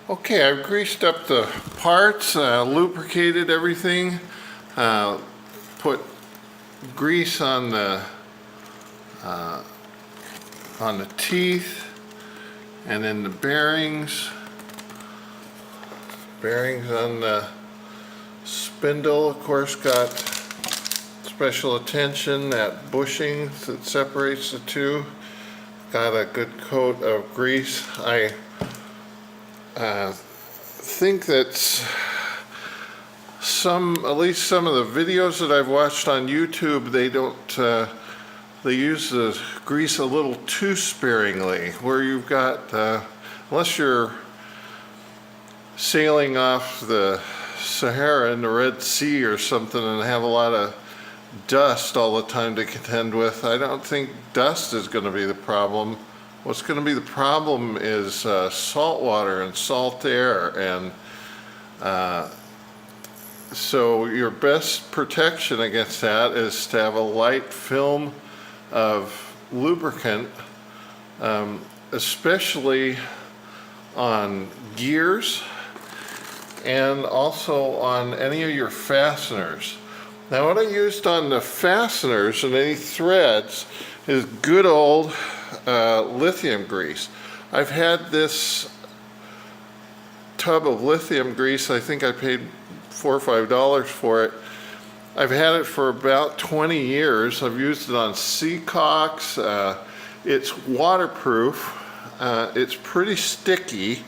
Okay, I've greased up the parts, lubricated everything, put grease on the teeth, and then the bearings on the spindle. Of course, got special attention, that bushing that separates the two. Got a good coat of grease. I think that at least some of the videos that I've watched on YouTube, they use the grease a little too sparingly, where you've got, unless you're sailing off the Sahara in the Red Sea or something and have a lot of dust all the time to contend with, I don't think dust is going to be the problem. What's going to be the problem is salt water and salt air, and so your best protection against that is to have a light film of lubricant, especially on gears and also on any of your fasteners. Now, what I used on the fasteners and any threads is good old lithium grease. I've had this tub of lithium grease. I think I paid $4 or $5 for it. I've had it for about 20 years. I've used it on seacocks. It's waterproof. It's pretty sticky,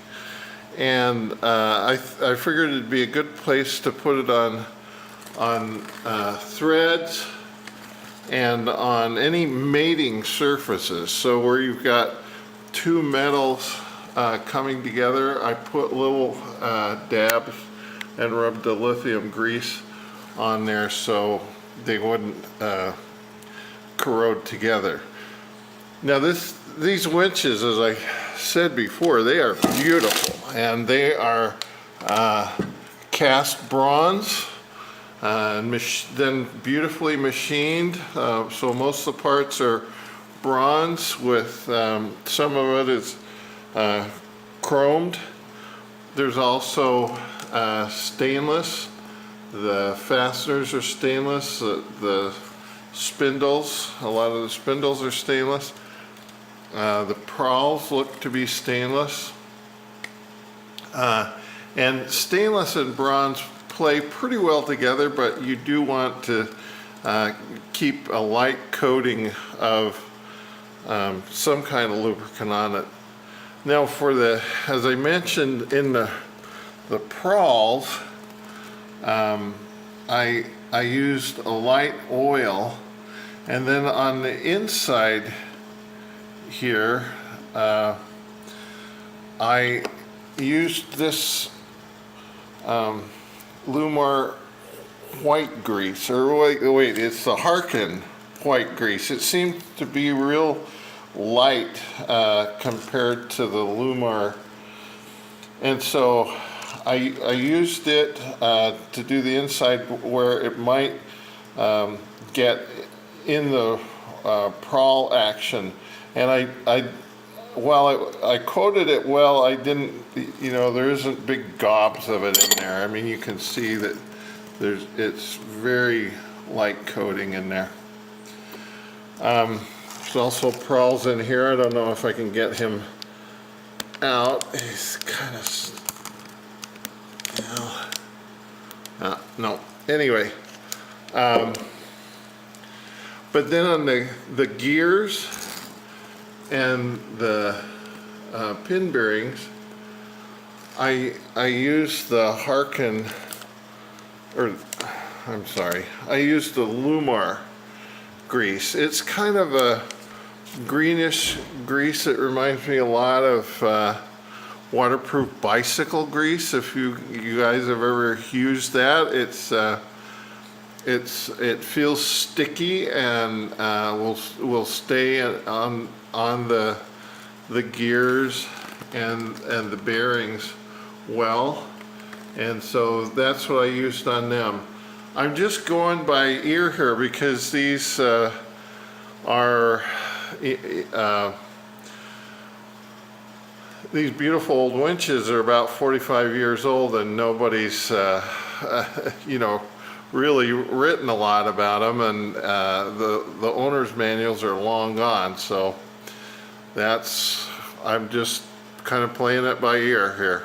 and I figured it'd be a good place to put it on threads and on any mating surfaces. So where you've got two metals coming together, I put little dabs and rubbed the lithium grease on there so they wouldn't corrode together. Now these winches, as I said before, they are beautiful, and they are cast bronze. And then beautifully machined, so most of the parts are bronze with some of it is chromed. There's also stainless. The fasteners are stainless. The spindles, a lot of the spindles are stainless. The prawls look to be stainless. And stainless and bronze play pretty well together, but you do want to keep a light coating of some kind of lubricant on it. Now, for as I mentioned in the prawls, I used a light oil, and then on the inside here, I used this Lumar white grease, or wait, it's the Harkin white grease. It seemed to be real light compared to the Lumar, and so I used it to do the inside where it might get in the prawl action, and while I coated it well, I didn't, there isn't big gobs of it in there. I mean, you can see that it's very light coating in there. There's also prawls in here. I don't know if I can get him out. He's kind of, no. Anyway, but then on the gears and the pin bearings, I used the Harkin, I used the Lumar grease. It's kind of a greenish grease. It reminds me a lot of waterproof bicycle grease. If you guys have ever used that, it feels sticky and will stay on the gears and the bearings well, and so that's what I used on them. I'm just going by ear here because these these beautiful old winches are about 45 years old, and nobody's, you know, really written a lot about them, and the owner's manuals are long gone. So I'm just kind of playing it by ear here.